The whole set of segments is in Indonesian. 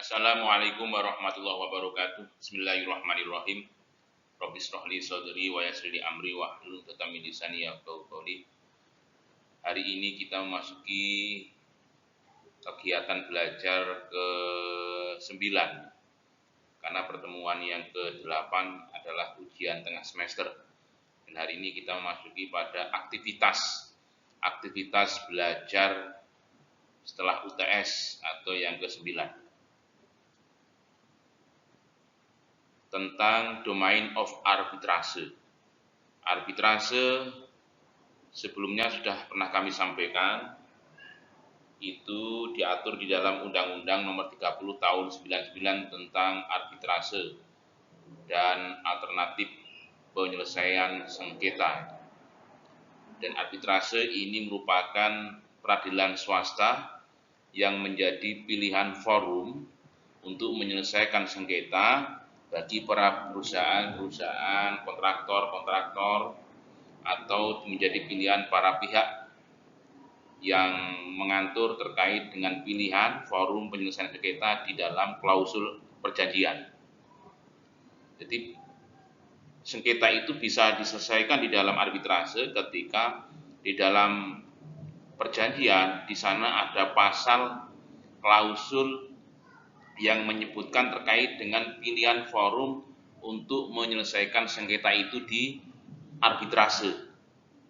Assalamualaikum warahmatullahi wabarakatuh. Bismillahirrahmanirrahim. Rabbi shrah li sadri wa yassir li amri wahlul 'uqdatam min lisani yafqahu qawli. Hari ini kita memasuki kegiatan belajar ke-9 karena pertemuan yang ke-8 adalah ujian tengah semester. Dan hari ini kita memasuki pada aktivitas belajar setelah UTS atau yang ke-9. Tentang domain of arbitrase. Arbitrase sebelumnya sudah pernah kami sampaikan, itu diatur di dalam Undang-Undang Nomor 30 Tahun 99 tentang arbitrase dan alternatif penyelesaian sengketa. Dan arbitrase ini merupakan peradilan swasta yang menjadi pilihan forum untuk menyelesaikan sengketa bagi para perusahaan, kontraktor, atau menjadi pilihan para pihak yang mengatur terkait dengan pilihan forum penyelesaian sengketa di dalam klausul perjanjian. Jadi sengketa itu bisa diselesaikan di dalam arbitrase ketika di dalam perjanjian di sana ada pasal klausul yang menyebutkan terkait dengan pilihan forum untuk menyelesaikan sengketa itu di arbitrase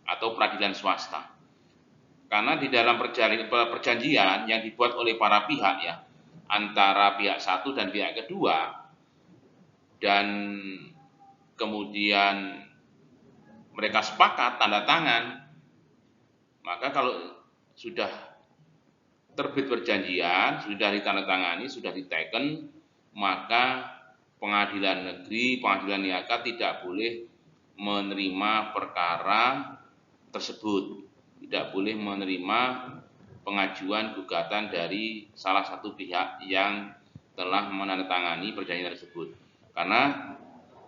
atau peradilan swasta. Karena di dalam perjanjian yang dibuat oleh para pihak ya, antara pihak satu dan pihak kedua, dan kemudian mereka sepakat tanda tangan, maka kalau sudah terbit perjanjian, sudah ditandatangani, sudah diteken, maka pengadilan negeri, pengadilan niaga tidak boleh menerima perkara tersebut, tidak boleh menerima pengajuan gugatan dari salah satu pihak yang telah menandatangani perjanjian tersebut, karena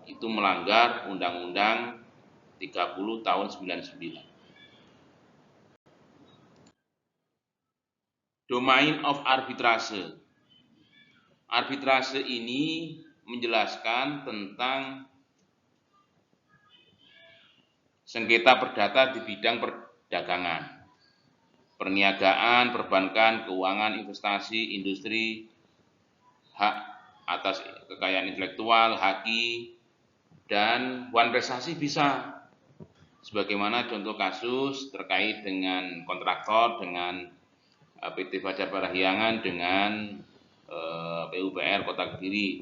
itu melanggar Undang-Undang 30 tahun 99. Domain of arbitrase. Arbitrase ini menjelaskan tentang sengketa perdata di bidang perdagangan, perniagaan, perbankan, keuangan, investasi, industri, hak atas kekayaan intelektual, haki, dan hubungan prestasi bisa. Sebagaimana contoh kasus terkait dengan kontraktor, dengan PT Fajar Parahyangan dengan PUPR Kota Kediri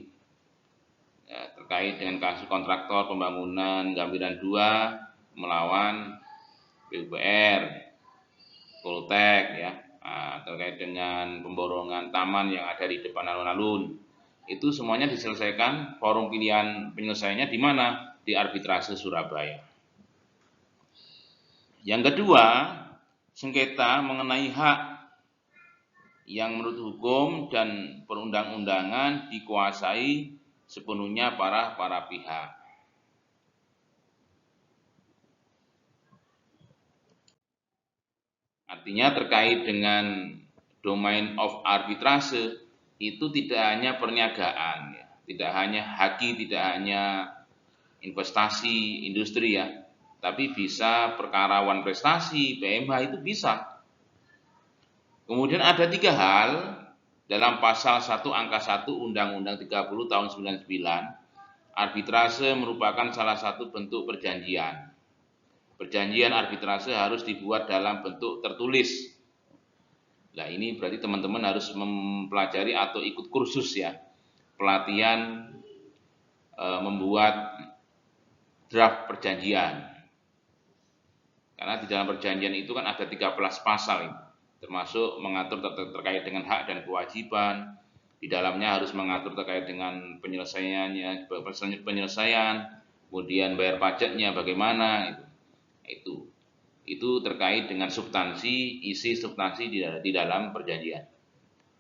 ya, terkait dengan kasus kontraktor pembangunan Gambiran 2 melawan PUPR Poltek ya, terkait dengan pemborongan taman yang ada di depan alun-alun. Itu semuanya diselesaikan, forum pilihan penyelesaiannya di mana? Di arbitrase Surabaya. Yang kedua, sengketa mengenai hak yang menurut hukum dan perundang-undangan dikuasai sepenuhnya para pihak. Artinya terkait dengan domain of arbitrase itu tidak hanya perniagaan, ya, tidak hanya haki, tidak hanya investasi, industri ya, tapi bisa perkara wan prestasi, PMH itu bisa. Kemudian ada 3 hal dalam pasal 1 angka 1 Undang-Undang 30 tahun 99, arbitrase merupakan salah satu bentuk perjanjian. Perjanjian arbitrase harus dibuat dalam bentuk tertulis. Nah, ini berarti teman-teman harus mempelajari atau ikut kursus ya, pelatihan membuat draft perjanjian. Karena di dalam perjanjian itu kan ada 13 pasal ini, termasuk mengatur terkait dengan hak dan kewajiban. Di dalamnya harus mengatur terkait dengan penyelesaiannya, kemudian bayar pajaknya bagaimana itu terkait dengan substansi, isi substansi di dalam perjanjian.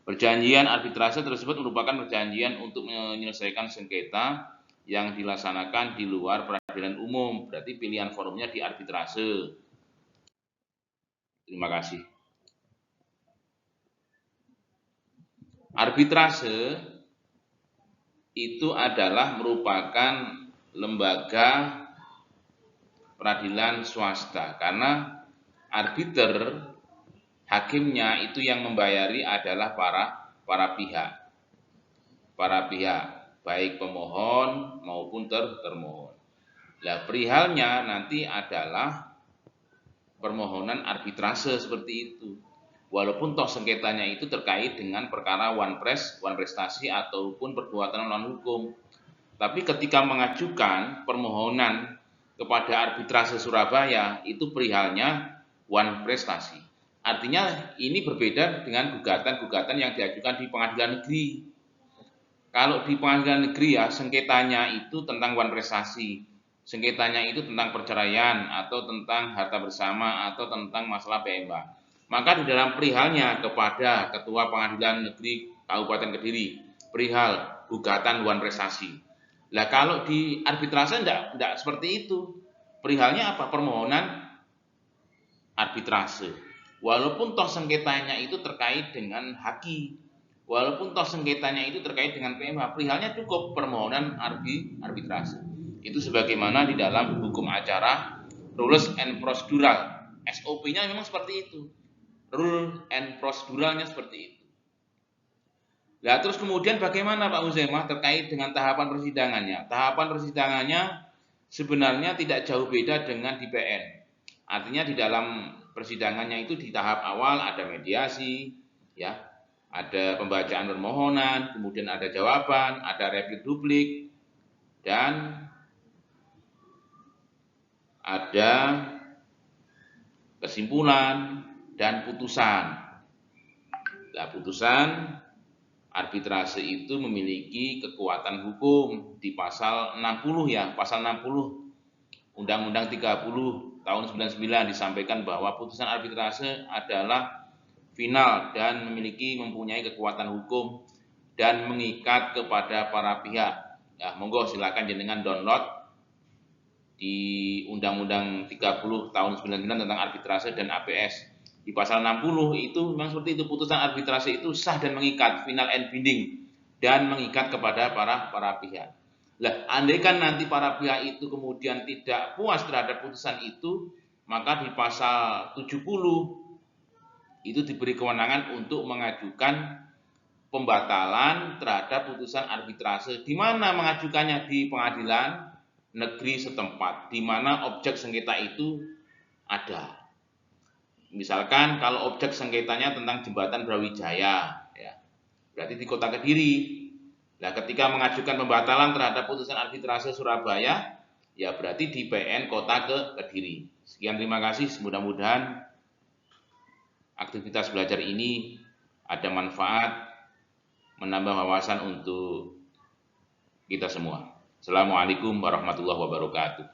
Perjanjian arbitrase tersebut merupakan perjanjian untuk menyelesaikan sengketa yang dilaksanakan di luar peradilan umum, berarti pilihan forumnya di arbitrase. Terima kasih. Arbitrase itu adalah merupakan lembaga peradilan swasta, karena arbiter hakimnya itu yang membayari adalah para pihak baik pemohon maupun termohon. Nah, perihalnya nanti adalah permohonan arbitrase seperti itu. Walaupun toh sengketanya itu terkait dengan perkara one prestasi ataupun perbuatan melawan hukum. Tapi ketika mengajukan permohonan kepada arbitrase Surabaya, itu perihalnya one prestasi. Artinya ini berbeda dengan gugatan-gugatan yang diajukan di pengadilan negeri. Kalau di pengadilan negeri ya sengketanya itu tentang one prestasi. Sengketanya itu tentang perceraian atau tentang harta bersama atau tentang masalah PMA. Maka di dalam perihalnya kepada Ketua Pengadilan Negeri Kabupaten Kediri, perihal gugatan one prestasi. Nah, kalau di arbitrase enggak seperti itu. Perihalnya apa? Permohonan arbitrase. Walaupun toh sengketanya itu terkait dengan haki, walaupun toh sengketanya itu terkait dengan PMH, perihalnya cukup permohonan arbitrase. Itu sebagaimana di dalam hukum acara rules and procedural. SOP-nya memang seperti itu. Rule and proceduralnya seperti itu. Nah, terus kemudian bagaimana Pak Uzaimah terkait dengan tahapan persidangannya? Tahapan persidangannya sebenarnya tidak jauh beda dengan di PN. Artinya di dalam persidangannya itu di tahap awal ada mediasi, ya, ada pembacaan permohonan, kemudian ada jawaban, ada replik duplik, dan ada kesimpulan dan putusan. Nah, putusan arbitrase itu memiliki kekuatan hukum di pasal 60 ya, pasal 60 Undang-Undang 30 tahun 99 disampaikan bahwa putusan arbitrase adalah final dan mempunyai kekuatan hukum dan mengikat kepada para pihak. Ya, monggo silakan jenengan download di Undang-Undang 30 tahun 99 tentang arbitrase dan APS. Di pasal 60 itu memang seperti itu, putusan arbitrase itu sah dan mengikat, final and binding, dan mengikat kepada para pihak. Lah, andaikan nanti para pihak itu kemudian tidak puas terhadap putusan itu, maka di pasal 70 itu diberi kewenangan untuk mengajukan pembatalan terhadap putusan arbitrase. Di mana mengajukannya? Di pengadilan negeri setempat, di mana objek sengketa itu ada. Misalkan kalau objek sengketanya tentang jembatan Brawijaya, ya, berarti di Kota Kediri. Nah, ketika mengajukan pembatalan terhadap putusan arbitrase Surabaya, ya berarti di PN Kota Kediri. Sekian, terima kasih. Mudah-mudahan aktivitas belajar ini ada manfaat, menambah wawasan untuk kita semua. Assalamualaikum warahmatullahi wabarakatuh.